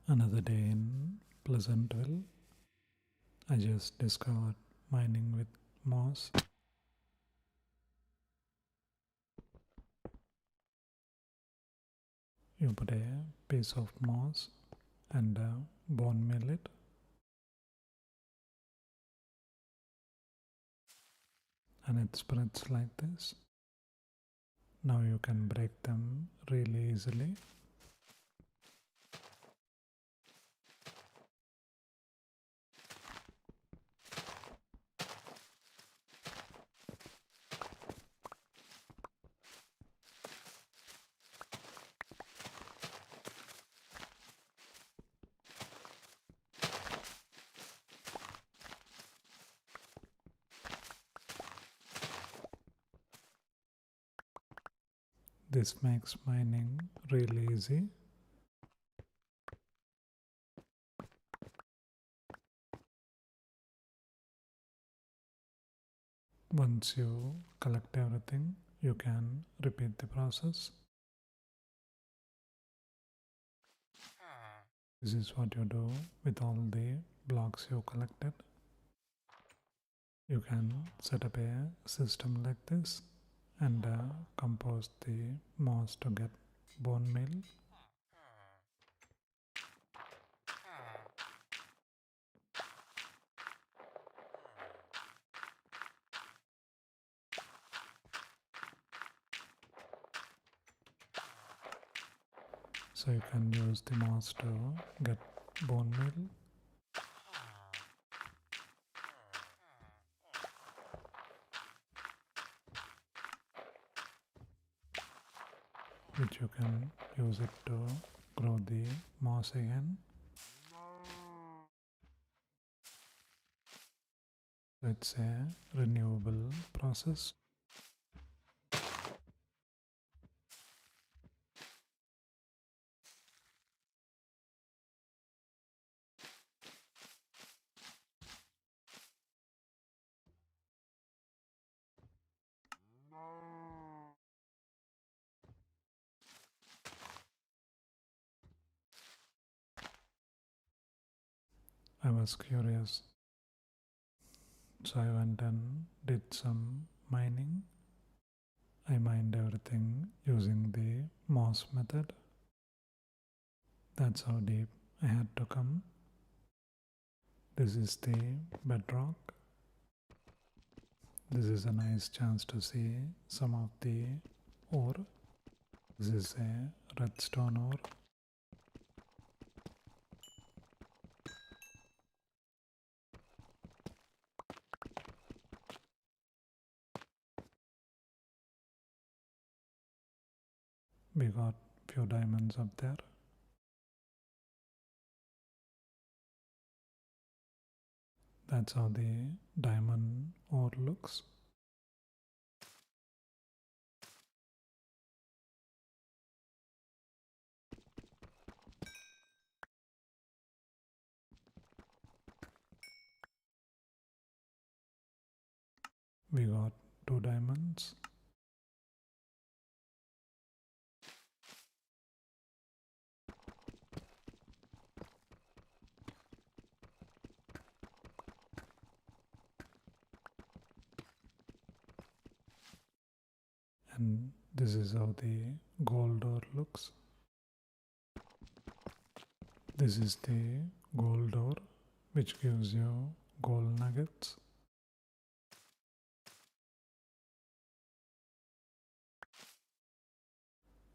Another day in Pleasantville, I just discovered mining with moss. You put a piece of moss and bone meal it, and it spreads like this. Now you can break them really easily. This makes mining really easy. Once you collect everything, you can repeat the process. This is what you do with all the blocks you collected. You can set up a system like this and compose the moss to get bone meal. So you can use the moss to get bone meal. Which you can use it to grow the moss again. It's a renewable process. I was curious, so I went and did some mining. I mined everything using the moss method. That's how deep I had to come. This is the bedrock. This is a nice chance to see some of the ore. This is a redstone ore. We got few diamonds up there. That's how the diamond ore looks. We got 2 diamonds. And this is how the gold ore looks. This is the gold ore, which gives you gold nuggets.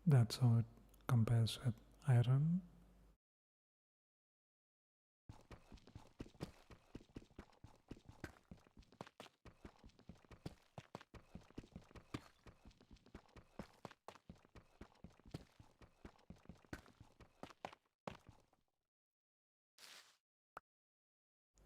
That's how it compares with iron.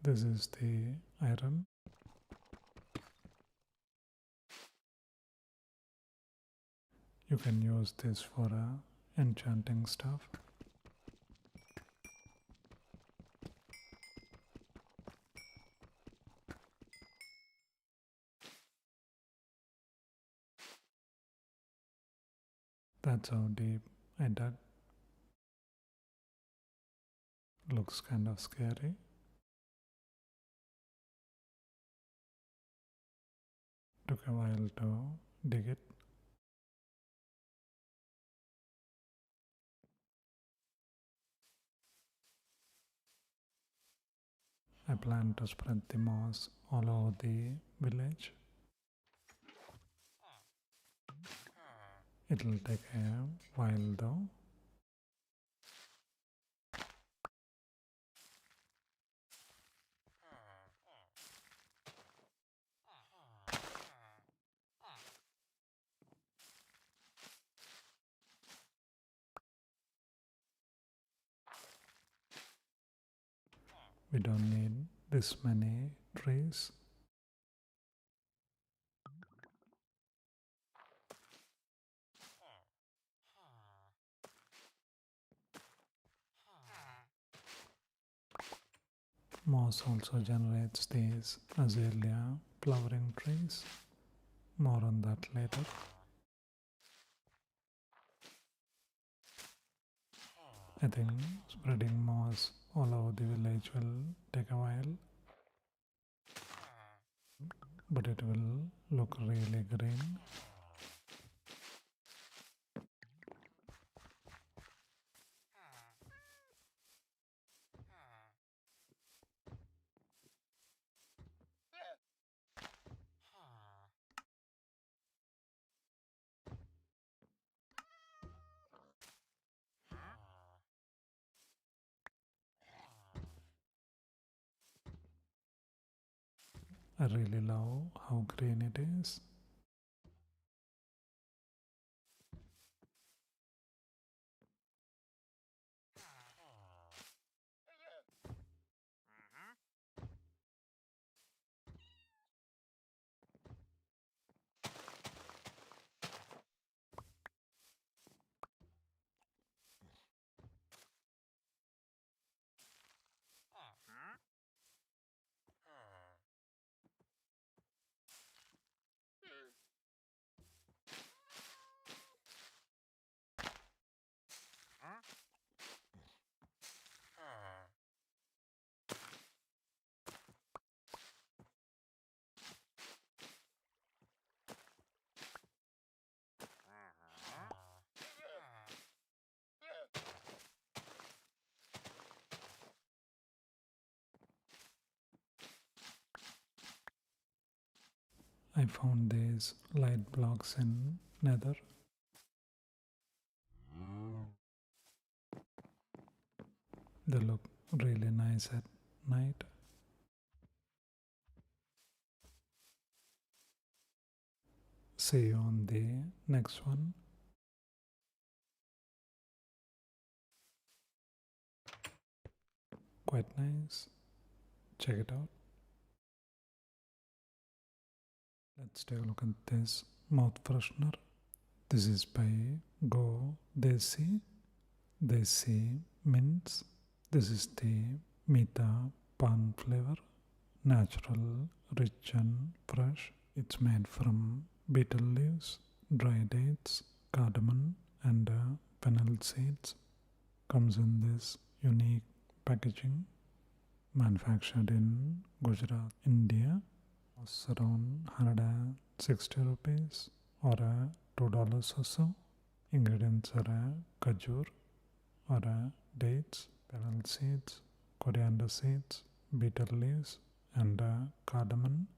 This is the iron. You can use this for enchanting stuff. That's how deep I dug. looks kind of scary. Took a while to dig it. I plan to spread the moss all over the village. It'll take a while though. We don't need this many trees. Moss also generates these azalea flowering trees. More on that later. I think spreading moss all over the village will take a while, but it will look really green. I really love how green it is. I found these light blocks in Nether. They look really nice at night. See you on the next one. Quite nice. Check it out. Let's take a look at this mouth freshener. This is by Desi. Desi mints. This is the Meetha Paan flavor. Natural, rich and fresh. It's made from betel leaves, dry dates, cardamom and fennel seeds. Comes in this unique packaging. Manufactured in Gujarat, India. Costs around 160 rupees or $2 or so. Ingredients are kajur or dates, fennel seeds, coriander seeds, betel leaves and cardamom.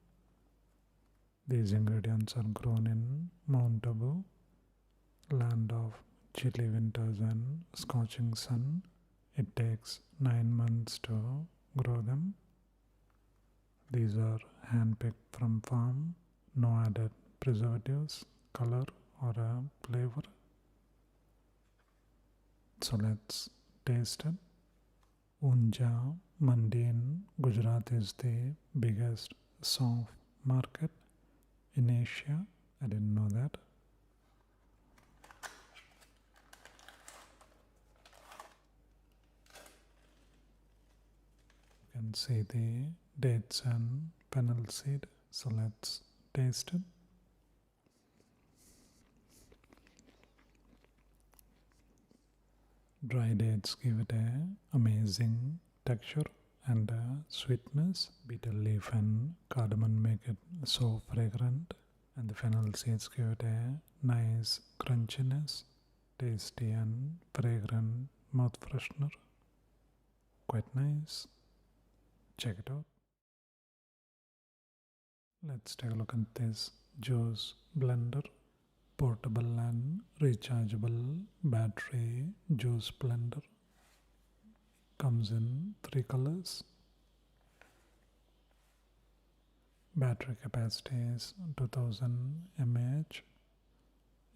These ingredients are grown in Mount Abu, land of chilly winters and scorching sun. It takes 9 months to grow them. These are hand-picked from farm, no added preservatives, color or flavor. So let's taste it. Unja Mandi in Gujarat is the biggest soft market in Asia. I didn't know that. You can see the dates and fennel seed. So let's taste it. Dry dates give it a amazing texture and sweetness. Betel leaf and cardamom make it so fragrant, and the fennel seeds give it a nice crunchiness, tasty and fragrant mouth freshener. Quite nice. Check it out. Let's take a look at this juice blender. Portable and rechargeable battery juice blender. Comes in 3 colors. Battery capacity is 2000 mAh.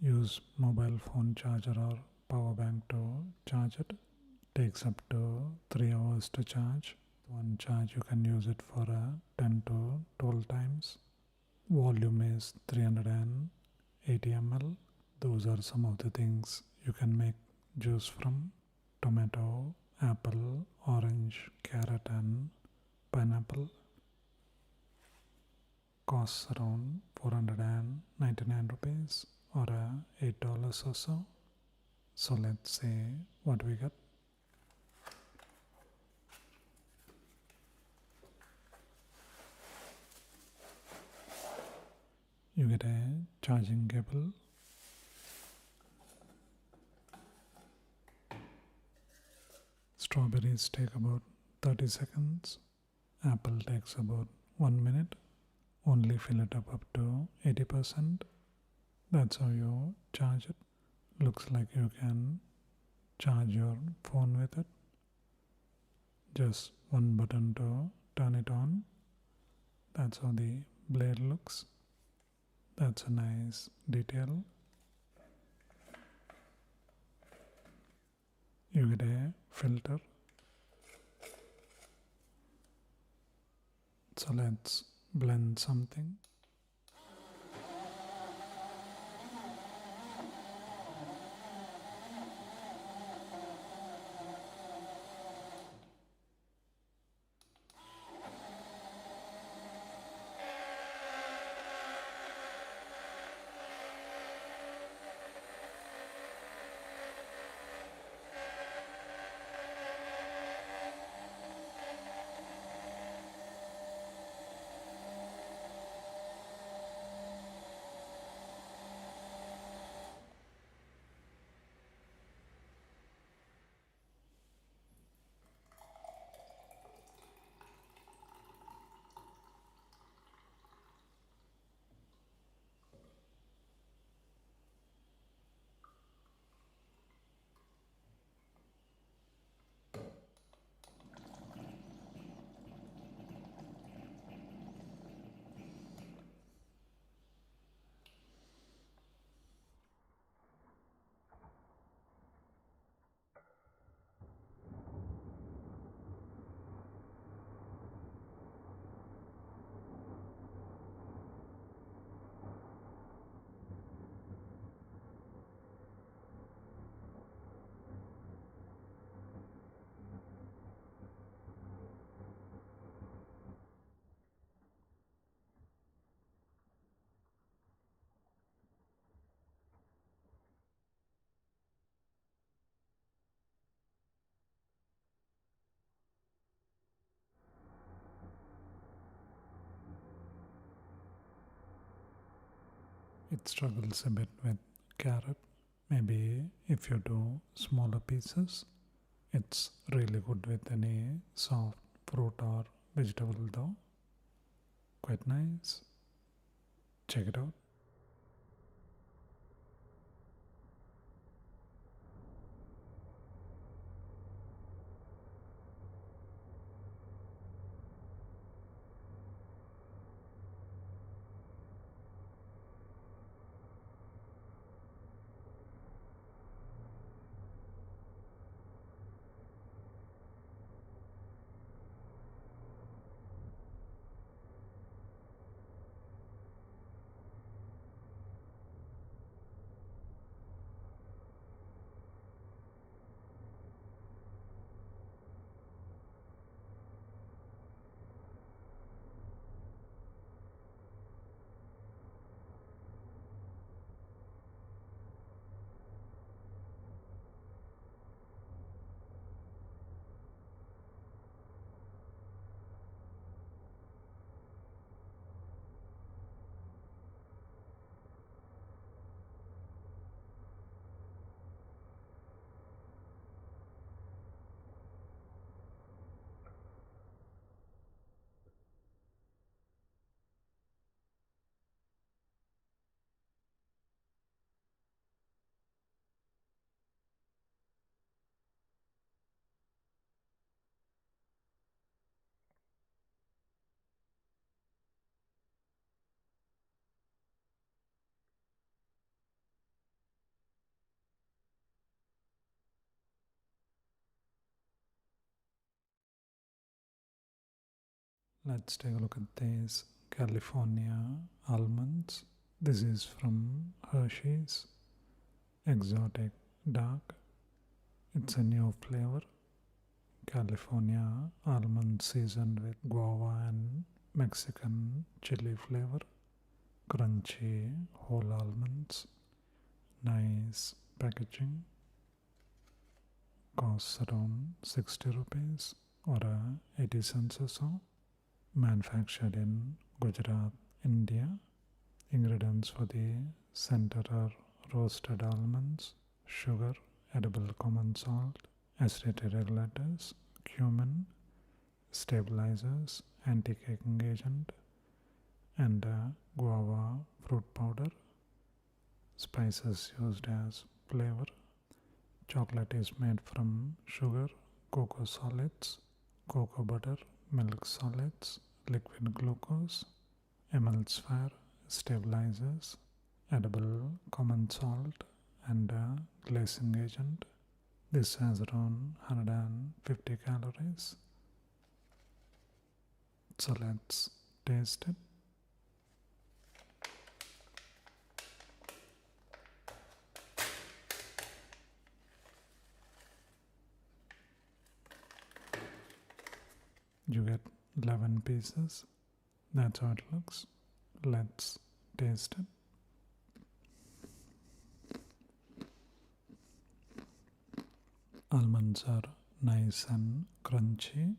Use mobile phone charger or power bank to charge it. Takes up to 3 hours to charge. One charge you can use it for 10 to 12 times. Volume is 380 ml. Those are some of the things you can make juice from: tomato, apple, orange, carrot and pineapple. Costs around 499 rupees or $8 or so. So let's see what we got. You get a charging cable, strawberries take about 30 seconds, apple takes about 1 minute, only fill it up to 80%. That's how you charge it. Looks like you can charge your phone with it. Just one button to turn it on. That's how the blade looks. That's a nice detail. You get a filter. So let's blend something. It struggles a bit with carrot. Maybe if you do smaller pieces, it's really good with any soft fruit or vegetable though. Quite nice. Check it out. Let's take a look at this California almonds. This is from Hershey's Exotic Dark. It's a new flavor. California almond seasoned with guava and Mexican chili flavor. Crunchy whole almonds. Nice packaging. Costs around 60 rupees or 80 cents or so. Manufactured in Gujarat, India. Ingredients for the center are roasted almonds, sugar, edible common salt, acidity regulators, cumin, stabilizers, anti-caking agent, and guava fruit powder. Spices used as flavor. Chocolate is made from sugar, cocoa solids, cocoa butter, milk solids, liquid glucose, emulsifier, stabilizers, edible common salt, and glazing agent. This has around 150 calories. So let's taste it. You get 11 pieces. That's how it looks. Let's taste it. Almonds are nice and crunchy,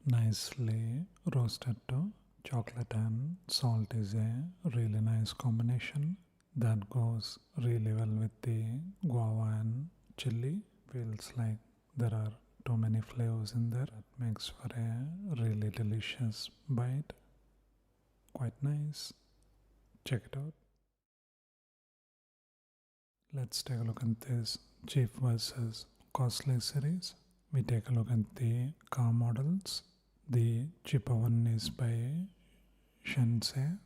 nicely roasted too. Chocolate and salt is a really nice combination that goes really well with the guava and chili. Feels like there are too many flavors in there. That makes for a really delicious bite. Quite nice. Check it out. Let's take a look at this cheap versus costly series. We take a look at the car models. The cheaper one is by Shense.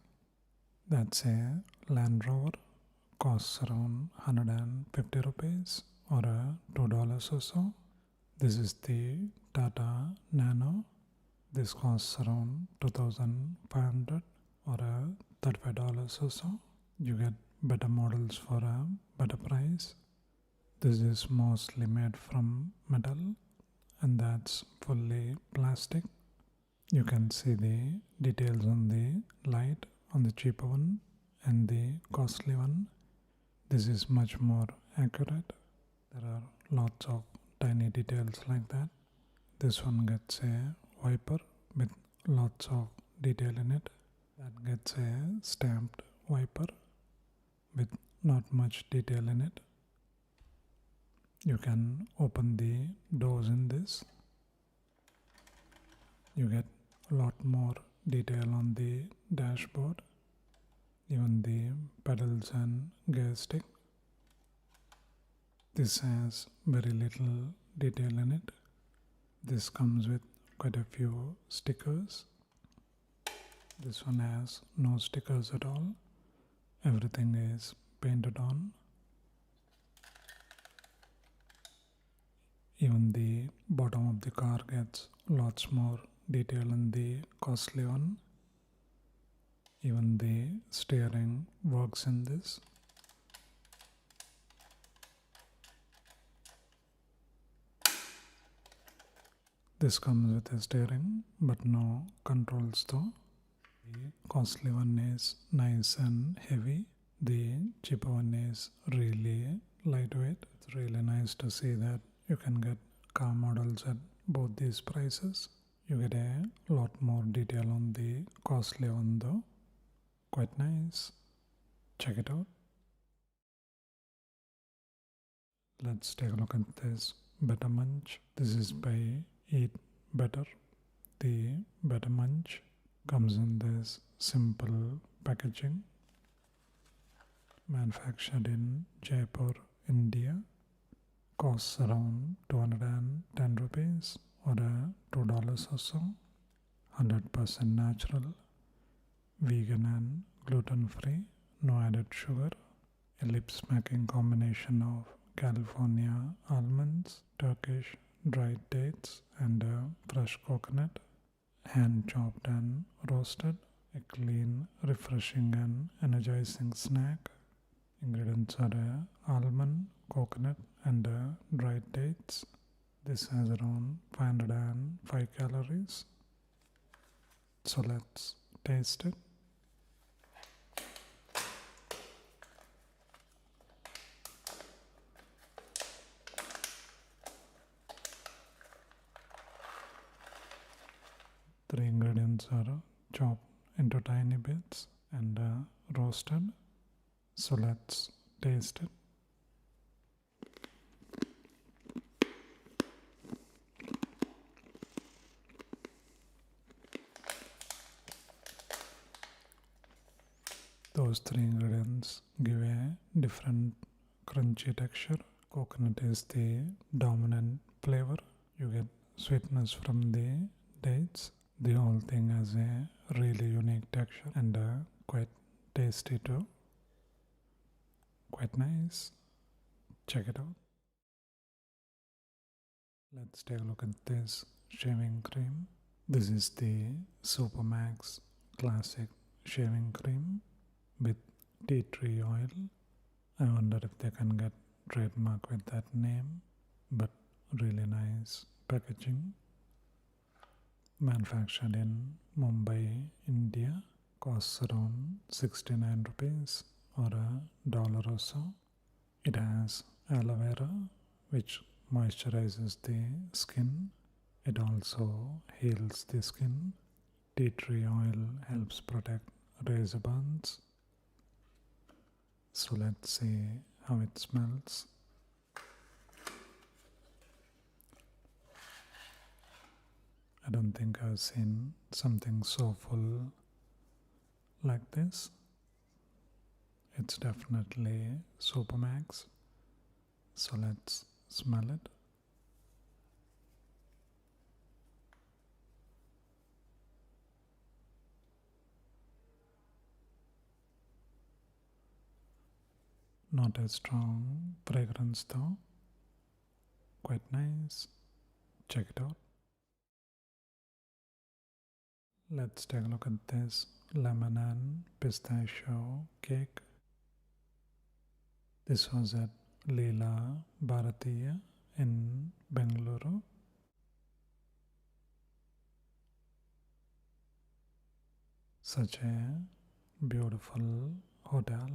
That's a Land Rover. Costs around 150 rupees or $2 or so. This is the Tata Nano. This costs around 2,500 or $35 or so. You get better models for a better price. This is mostly made from metal and that's fully plastic. You can see the details on the light on the cheaper one and the costly one. This is much more accurate. There are lots of tiny details like that. This one gets a wiper with lots of detail in it. That gets a stamped wiper with not much detail in it. You can open the doors in this. You get a lot more detail on the dashboard, even the pedals and gear stick. This has very little detail in it. This comes with quite a few stickers. This one has no stickers at all. Everything is painted on. Even the bottom of the car gets lots more detail in the costly one. Even the steering works in this. This comes with a steering but no controls though. The costly one is nice and heavy. The cheaper one is really lightweight. It's really nice to see that you can get car models at both these prices. You get a lot more detail on the costly one though. Quite nice. Check it out. Let's take a look at this Better Munch. This is by Eat Better. The Better Munch comes in this simple packaging. Manufactured in Jaipur, India. Costs around 210 rupees or $2 or so. 100% natural, vegan and gluten free, no added sugar. A lip smacking combination of California almonds, Turkish dried dates and fresh coconut, hand chopped and roasted, a clean, refreshing and energizing snack. Ingredients are almond, coconut and dried dates. This has around 505 calories. So let's taste it. Three ingredients are chopped into tiny bits and roasted. So let's taste it. Those three ingredients give a different crunchy texture. Coconut is the dominant flavor. You get sweetness from the dates. The whole thing has a really unique texture and quite tasty too. Quite nice. Check it out. Let's take a look at this shaving cream. This is the SuperMax Classic Shaving Cream with tea tree oil. I wonder if they can get trademark with that name, but really nice packaging. Manufactured in Mumbai, India, costs around 69 rupees or $1 or so. It has aloe vera, which moisturizes the skin. It also heals the skin. Tea tree oil helps protect razor burns. So let's see how it smells. I don't think I've seen something so full like this. It's definitely SuperMax. So let's smell it. Not a strong fragrance though. Quite nice. Check it out. Let's take a look at this lemon and pistachio cake. This was at Leela, Bhartiya in Bengaluru. Such a beautiful hotel.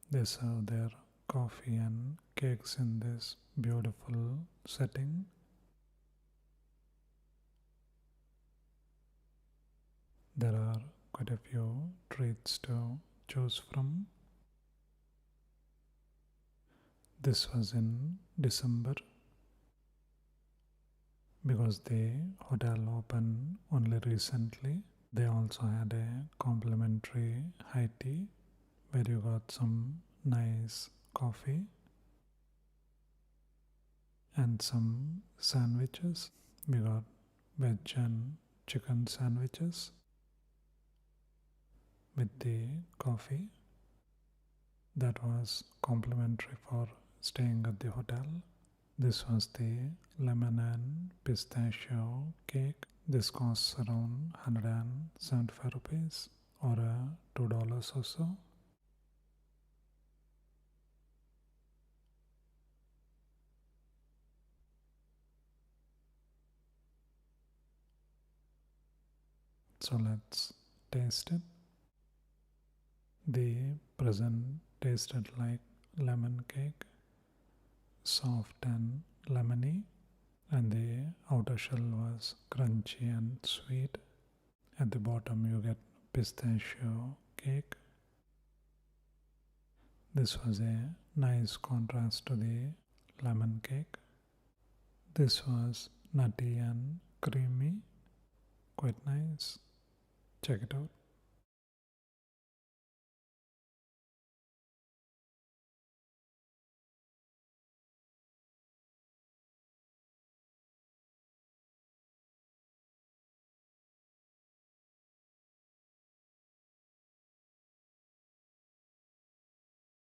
They serve their coffee and cakes in this beautiful setting. There are quite a few treats to choose from. This was in December because the hotel opened only recently. They also had a complimentary high tea where you got some nice coffee and some sandwiches. We got veg and chicken sandwiches with the coffee. That was complimentary for staying at the hotel. This was the lemon and pistachio cake. This costs around 175 rupees or $2 or so. So let's taste it. The present tasted like lemon cake, soft and lemony, and the outer shell was crunchy and sweet. At the bottom you get pistachio cake. This was a nice contrast to the lemon cake. This was nutty and creamy, quite nice. Check it out.